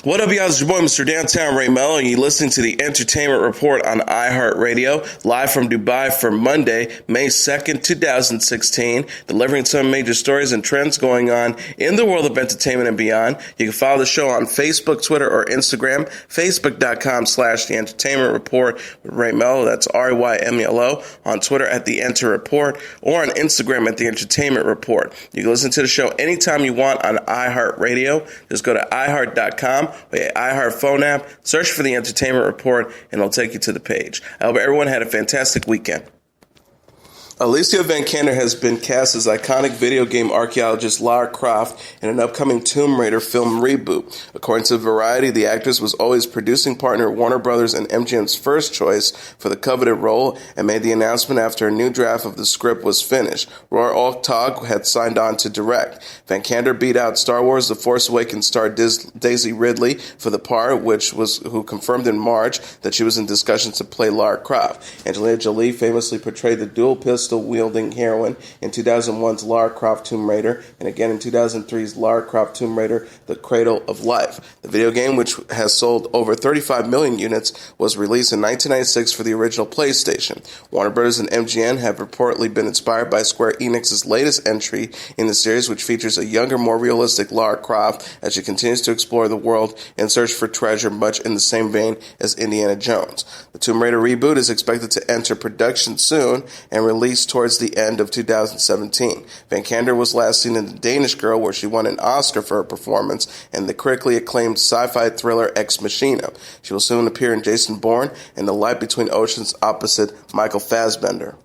What up, y'all? It's your boy, Mr. Downtown Ray Mello, and you're listening to the Entertainment Report on iHeartRadio, live from Dubai for Monday, May 2nd, 2016, delivering some major stories and trends going on in the world of entertainment and beyond. You can follow the show on Facebook, Twitter, or Instagram, facebook.com/The Entertainment Report with Ray Mello, that's RAYMELO, on Twitter at The Enter Report, or on Instagram at The Entertainment Report. You can listen to the show anytime you want on iHeartRadio. Just go to iHeart.com or your iHeart phone app, search for The Entertainment Report, and it'll take you to the page. I hope everyone had a fantastic weekend. Alicia Vikander has been cast as iconic video game archaeologist Lara Croft in an upcoming Tomb Raider film reboot. According to Variety, the actress was always producing partner Warner Brothers and MGM's first choice for the coveted role and made the announcement after a new draft of the script was finished. Roy Altog had signed on to direct. Vikander beat out Star Wars The Force Awakens star Daisy Ridley for the part, who confirmed in March that she was in discussions to play Lara Croft. Angelina Jolie famously portrayed the dual pistol-wielding heroine in 2001's Lara Croft Tomb Raider, and again in 2003's Lara Croft Tomb Raider, The Cradle of Life. The video game, which has sold over 35 million units, was released in 1996 for the original PlayStation. Warner Bros. And MGM have reportedly been inspired by Square Enix's latest entry in the series, which features a younger, more realistic Lara Croft as she continues to explore the world and search for treasure, much in the same vein as Indiana Jones. The Tomb Raider reboot is expected to enter production soon and release towards the end of 2017. Vikander was last seen in The Danish Girl, where she won an Oscar for her performance, and the critically acclaimed sci-fi thriller Ex Machina. She will soon appear in Jason Bourne and The Light Between Oceans opposite Michael Fassbender.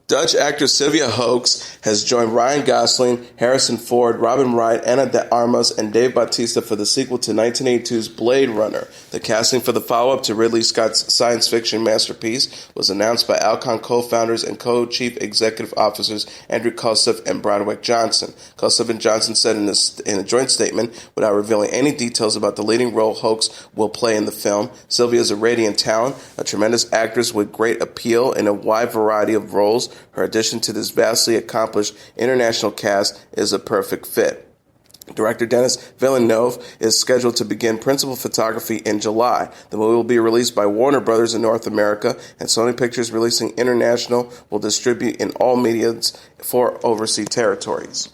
Dutch actress Sylvia Hoeks has joined Ryan Gosling, Harrison Ford, Robin Wright, Ana de Armas, and Dave Bautista for the sequel to 1982's Blade Runner. The casting for the follow-up to Ridley Scott's science fiction masterpiece was announced by Alcon co-founders and co-chief executive officers Andrew Kussoff and Broderick Johnson. Kussoff and Johnson said in a joint statement, without revealing any details about the leading role Hoeks will play in the film, Sylvia is a radiant talent, a tremendous actress with great appeal in a wide variety of roles. Her addition to this vastly accomplished international cast is a perfect fit. Director Denis Villeneuve is scheduled to begin principal photography in July. The movie will be released by Warner Brothers in North America, and Sony Pictures Releasing International will distribute in all mediums for overseas territories.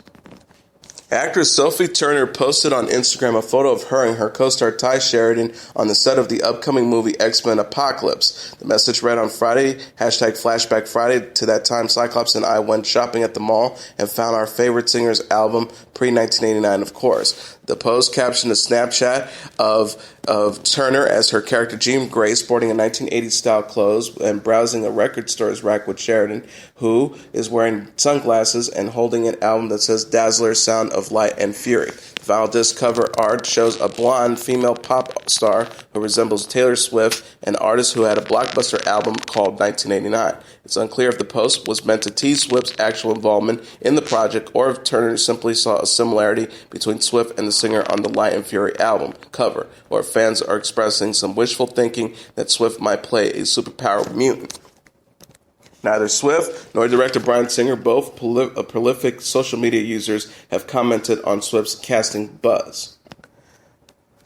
Actress Sophie Turner posted on Instagram a photo of her and her co-star Ty Sheridan on the set of the upcoming movie X-Men Apocalypse. The message read on Friday, #Flashback Friday. To that time, Cyclops and I went shopping at the mall and found our favorite singer's album, pre-1989, of course. The post captioned a Snapchat of Turner as her character Jean Grey sporting a 1980s-style clothes and browsing a record store's rack with Sheridan, who is wearing sunglasses and holding an album that says Dazzler, Sound of Light and Fury. Vinyl disc cover art shows a blonde female pop star who resembles Taylor Swift, an artist who had a blockbuster album called 1989. It's unclear if the post was meant to tease Swift's actual involvement in the project or if Turner simply saw a similarity between Swift and the singer on the Light and Fury album cover, or if fans are expressing some wishful thinking that Swift might play a superpowered mutant. Neither Swift nor director Bryan Singer, both prolific social media users, have commented on Swift's casting buzz.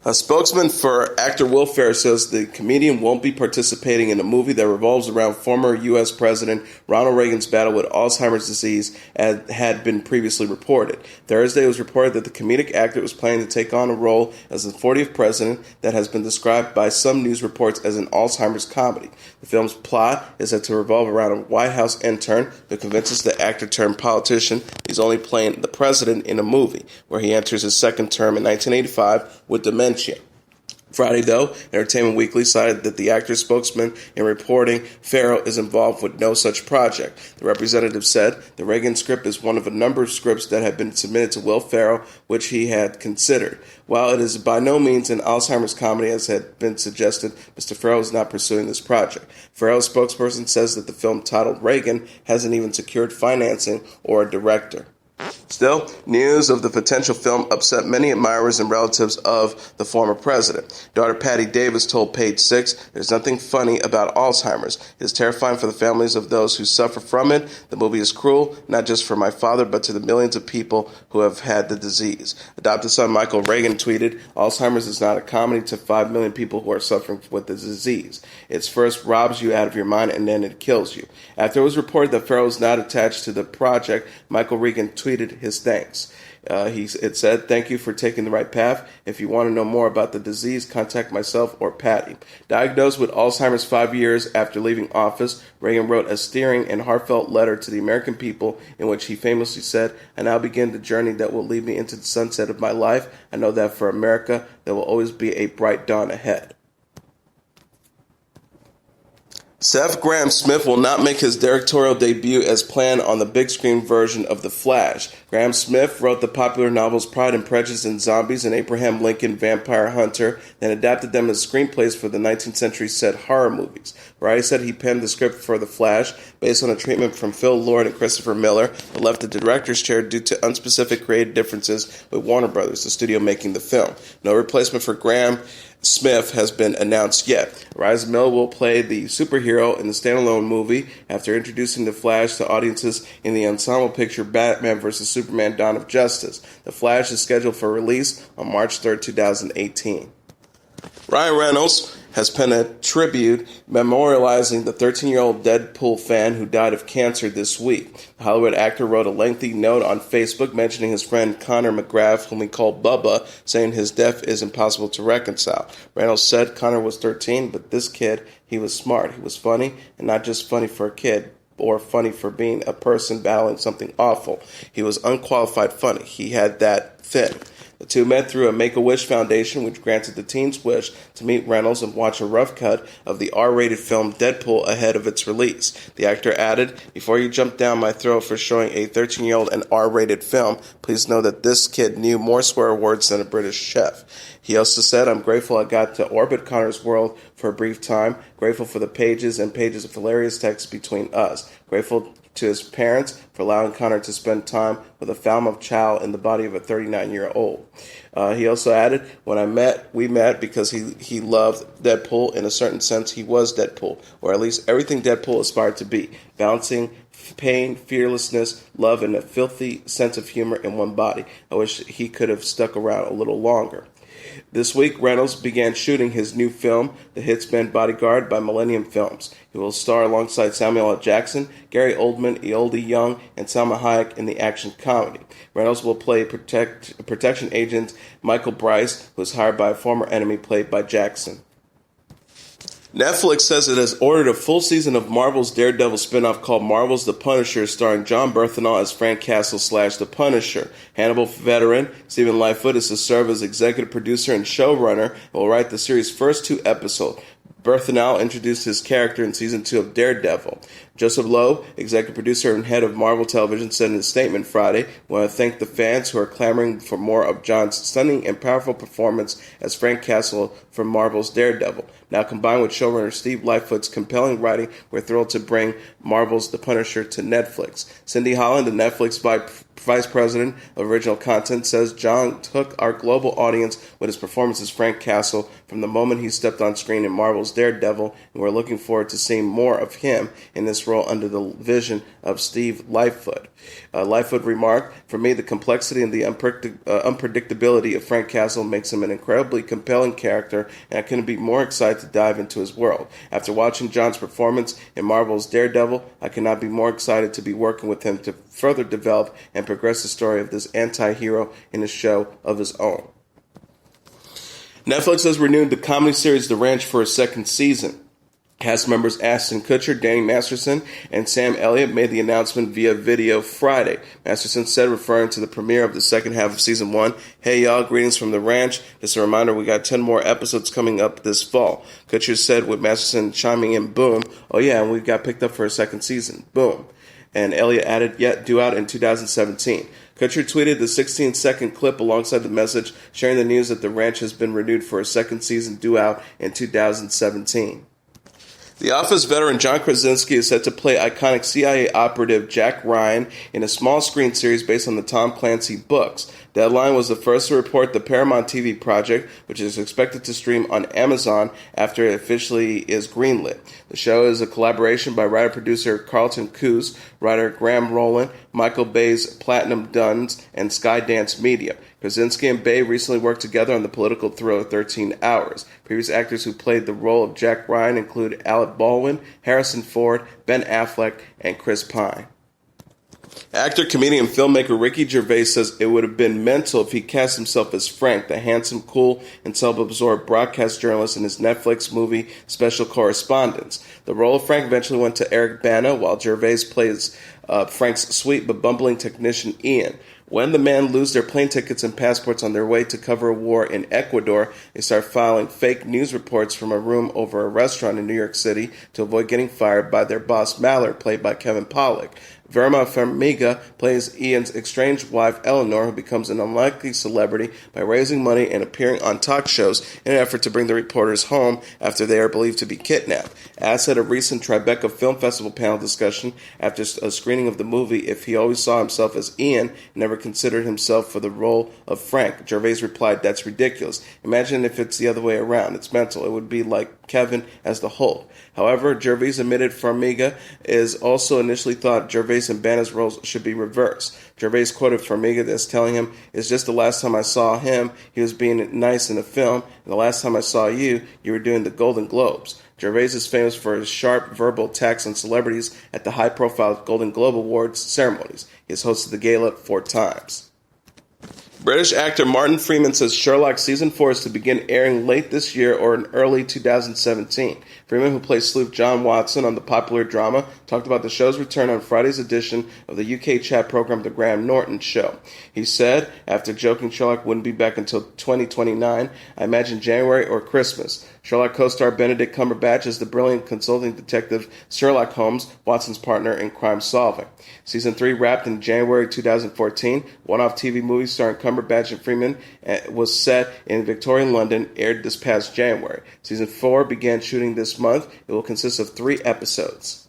A spokesman for actor Will Ferrell says the comedian won't be participating in a movie that revolves around former U.S. President Ronald Reagan's battle with Alzheimer's disease, as had been previously reported. Thursday, it was reported that the comedic actor was planning to take on a role as the 40th president that has been described by some news reports as an Alzheimer's comedy. The film's plot is set to revolve around a White House intern who convinces the actor-turned-politician he's only playing the president in a movie, where he enters his second term in 1985 with dementia. Friday, though, Entertainment Weekly cited that the actor's spokesman in reporting Ferrell is involved with no such project. The representative said the Reagan script is one of a number of scripts that have been submitted to Will Ferrell, which he had considered. While it is by no means an Alzheimer's comedy, as had been suggested, Mr. Ferrell is not pursuing this project. Ferrell's spokesperson says that the film titled Reagan hasn't even secured financing or a director. Still, news of the potential film upset many admirers and relatives of the former president. Daughter Patty Davis told Page Six, "There's nothing funny about Alzheimer's. It is terrifying for the families of those who suffer from it. The movie is cruel, not just for my father, but to the millions of people who have had the disease." Adopted son Michael Reagan tweeted, "Alzheimer's is not a comedy to 5 million people who are suffering with the disease. It first robs you out of your mind and then it kills you." After it was reported that Farrell was not attached to the project, Michael Reagan tweeted his thanks. It said, "Thank you for taking the right path. If you want to know more about the disease, contact myself or Patty." Diagnosed with Alzheimer's 5 years after leaving office, Reagan wrote a stirring and heartfelt letter to the American people in which he famously said, "I now begin the journey that will lead me into the sunset of my life. I know that for America, there will always be a bright dawn ahead." Seth Grahame-Smith will not make his directorial debut as planned on the big screen version of The Flash. Grahame-Smith wrote the popular novels Pride and Prejudice and Zombies and Abraham Lincoln Vampire Hunter, then adapted them as screenplays for the 19th century set horror movies. Variety said he penned the script for The Flash based on a treatment from Phil Lord and Christopher Miller, but left the director's chair due to unspecific creative differences with Warner Brothers, the studio making the film. No replacement for Grahame-Smith has been announced yet. Rise Miller will play the superhero in the standalone movie after introducing The Flash to audiences in the ensemble picture Batman vs. Superman: Dawn of Justice. The Flash is scheduled for release on March 3rd, 2018. Ryan Reynolds has penned a tribute memorializing the 13-year-old Deadpool fan who died of cancer this week. The Hollywood actor wrote a lengthy note on Facebook mentioning his friend Connor McGrath, whom he called Bubba, saying his death is impossible to reconcile. Reynolds said Connor was 13, but this kid, he was smart, he was funny, and not just funny for a kid, or funny for being a person battling something awful. He was unqualified funny. He had that thin. The two met through a Make-A-Wish Foundation, which granted the teen's wish to meet Reynolds and watch a rough cut of the R-rated film Deadpool ahead of its release. The actor added, "Before you jump down my throat for showing a 13-year-old an R-rated film, please know that this kid knew more swear words than a British chef." He also said, "I'm grateful I got to orbit Connor's world for a brief time. Grateful for the pages and pages of hilarious text between us. Grateful to his parents for allowing Connor to spend time with a fountain of child in the body of a 39-year-old. He also added, we met because he loved Deadpool. In a certain sense, he was Deadpool, or at least everything Deadpool aspired to be, balancing pain, fearlessness, love, and a filthy sense of humor in one body. I wish he could have stuck around a little longer." This week, Reynolds began shooting his new film, The Hitman Bodyguard, by Millennium Films. He will star alongside Samuel L. Jackson, Gary Oldman, Eoldie Young, and Salma Hayek in the action comedy. Reynolds will play protection agent Michael Bryce, who is hired by a former enemy played by Jackson. Netflix says it has ordered a full season of Marvel's Daredevil spinoff called Marvel's The Punisher, starring John Bernthal as Frank Castle / The Punisher. Hannibal veteran Stephen Lightfoot is to serve as executive producer and showrunner and will write the series' first 2 episodes. Bernthal introduced his character in Season 2 of Daredevil. Joseph Lowe, executive producer and head of Marvel Television, said in a statement Friday, "We want to thank the fans who are clamoring for more of John's stunning and powerful performance as Frank Castle from Marvel's Daredevil. Now combined with showrunner Steve Lightfoot's compelling writing, we're thrilled to bring Marvel's The Punisher to Netflix." Cindy Holland, the Netflix vice president of original content, says John took our global audience with his performance as Frank Castle from the moment he stepped on screen in Marvel's Daredevil, and we're looking forward to seeing more of him in this role under the vision of Steve Lightfoot. Lightfoot remarked, "For me, the complexity and the unpredictability of Frank Castle makes him an incredibly compelling character, and I couldn't be more excited to dive into his world. After watching John's performance in Marvel's Daredevil, I cannot be more excited to be working with him to further develop and progress the story of this anti-hero in a show of his own." Netflix has renewed the comedy series The Ranch for a second season. Cast members Ashton Kutcher, Danny Masterson, and Sam Elliott made the announcement via video Friday. Masterson said, referring to the premiere of the second half of Season 1, "Hey y'all, greetings from the ranch. Just a reminder, we got 10 more episodes coming up this fall." Kutcher said, with Masterson chiming in, "Boom. Oh yeah, and we got picked up for a second season. Boom." And Elliott added, "Yet due out in 2017. Kutcher tweeted the 16-second clip alongside the message, sharing the news that The Ranch has been renewed for a second season due out in 2017. The Office veteran John Krasinski is set to play iconic CIA operative Jack Ryan in a small screen series based on the Tom Clancy books. Deadline was the first to report the Paramount TV project, which is expected to stream on Amazon after it officially is greenlit. The show is a collaboration by writer-producer Carlton Cuse, writer Graham Rowland, Michael Bay's Platinum Duns, and Skydance Media. Krasinski and Bay recently worked together on the political thriller 13 Hours. Previous actors who played the role of Jack Ryan include Alec Baldwin, Harrison Ford, Ben Affleck, and Chris Pine. Actor, comedian, and filmmaker Ricky Gervais says it would have been mental if he cast himself as Frank, the handsome, cool, and self-absorbed broadcast journalist in his Netflix movie Special Correspondence. The role of Frank eventually went to Eric Bana, while Gervais plays Frank's sweet but bumbling technician Ian. When the men lose their plane tickets and passports on their way to cover a war in Ecuador, they start filing fake news reports from a room over a restaurant in New York City to avoid getting fired by their boss Mallard, played by Kevin Pollak. Verma Farmiga plays Ian's estranged wife Eleanor, who becomes an unlikely celebrity by raising money and appearing on talk shows in an effort to bring the reporters home after they are believed to be kidnapped. Asked at a recent Tribeca Film Festival panel discussion after a screening of the movie if he always saw himself as Ian and never considered himself for the role of Frank, Gervais replied, "That's ridiculous. Imagine if it's the other way around. It's mental. It would be like Kevin as the Hulk." However, Gervais admitted Farmiga is also initially thought Gervais and Bana's roles should be reversed. Gervais quoted Farmiga as telling him, "It's just the last time I saw him, he was being nice in the film, and the last time I saw you, you were doing the Golden Globes." Gervais is famous for his sharp verbal attacks on celebrities at the high-profile Golden Globe Awards ceremonies. He has hosted the gala 4 times. British actor Martin Freeman says Sherlock Season 4 is to begin airing late this year or in early 2017. Freeman, who plays sleuth John Watson on the popular drama, talked about the show's return on Friday's edition of the UK chat program The Graham Norton Show. He said, after joking Sherlock wouldn't be back until 2029, "I imagine January or Christmas." Sherlock co-star Benedict Cumberbatch is the brilliant consulting detective Sherlock Holmes, Watson's partner in crime solving. Season 3 wrapped in January 2014. One-off TV movie starring Cumberbatch and Freeman was set in Victorian London, aired this past January. Season 4 began shooting this month. It will consist of 3 episodes.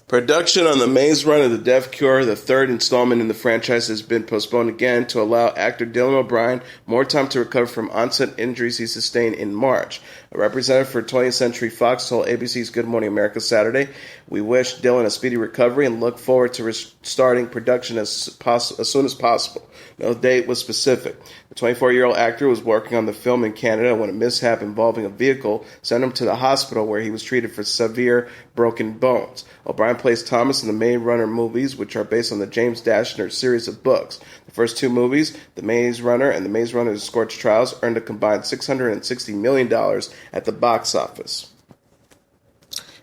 Production on The Maze Runner: The Death Cure, the 3rd installment in the franchise, has been postponed again to allow actor Dylan O'Brien more time to recover from onset injuries he sustained in March. A representative for 20th Century Fox told ABC's Good Morning America Saturday, "We wish Dylan a speedy recovery and look forward to restarting production as soon as possible." No date was specific. The 24-year-old actor was working on the film in Canada when a mishap involving a vehicle sent him to the hospital where he was treated for severe broken bones. O'Brien plays Thomas in the Maze Runner movies, which are based on the James Dashner series of books. The first 2 movies, The Maze Runner and The Maze Runner: The Scorched Trials, earned a combined $660 million at the box office.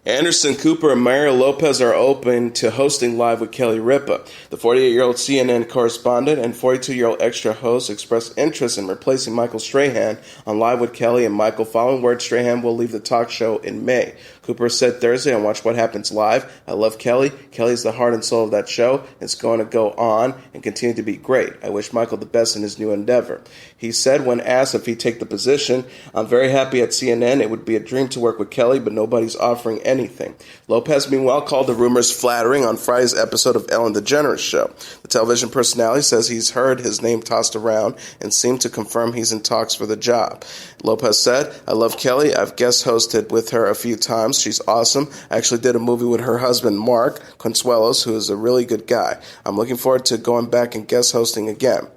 Anderson Cooper and Mario Lopez are open to hosting Live with Kelly Ripa. The 48-year-old CNN correspondent and 42-year-old extra host expressed interest in replacing Michael Strahan on Live with Kelly and Michael, following word Strahan will leave the talk show in May. Cooper said Thursday on Watch What Happens Live, "I love Kelly. Kelly's the heart and soul of that show. It's going to go on and continue to be great. I wish Michael the best in his new endeavor." He said when asked if he'd take the position, "I'm very happy at CNN. It would be a dream to work with Kelly, but nobody's offering anything." Lopez, meanwhile, called the rumors flattering on Friday's episode of Ellen DeGeneres Show. The television personality says he's heard his name tossed around and seemed to confirm he's in talks for the job. Lopez said, "I love Kelly. I've guest hosted with her a few times. She's awesome. I actually did a movie with her husband, Mark Consuelos, who is a really good guy. I'm looking forward to going back and guest hosting again."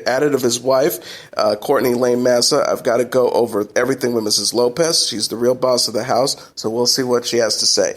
Added of his wife, Courtney Lane Massa, "I've got to go over everything with Mrs. Lopez. She's the real boss of the house, so we'll see what she has to say."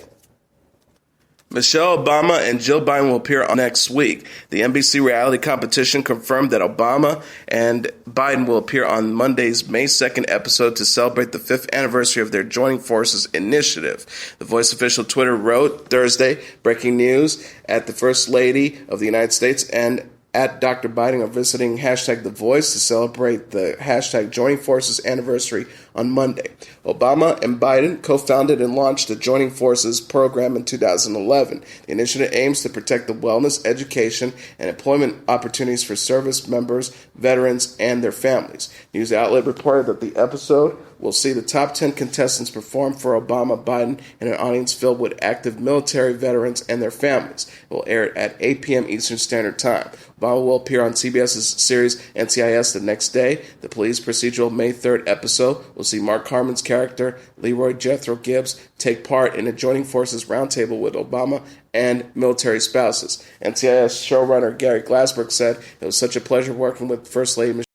Michelle Obama and Jill Biden will appear on next week. The NBC reality competition confirmed that Obama and Biden will appear on Monday's May 2nd episode to celebrate the 5th anniversary of their Joining Forces initiative. The Voice official Twitter wrote Thursday, "Breaking news at the First Lady of the United States and at Dr. Biden are visiting hashtag The Voice to celebrate the hashtag Joining Forces anniversary on Monday." Obama and Biden co-founded and launched the Joining Forces program in 2011. The initiative aims to protect the wellness, education, and employment opportunities for service members, veterans, and their families. News outlet reported that the episode will see the top 10 contestants perform for Obama Biden in an audience filled with active military veterans and their families. It will air at 8 p.m. Eastern Standard Time. Obama will appear on CBS's series NCIS the next day. The police procedural May 3rd episode will see Mark Harmon's character, Leroy Jethro Gibbs, take part in a joining forces roundtable with Obama and military spouses. NCIS showrunner Gary Glassberg said, "It was such a pleasure working with First Lady Michelle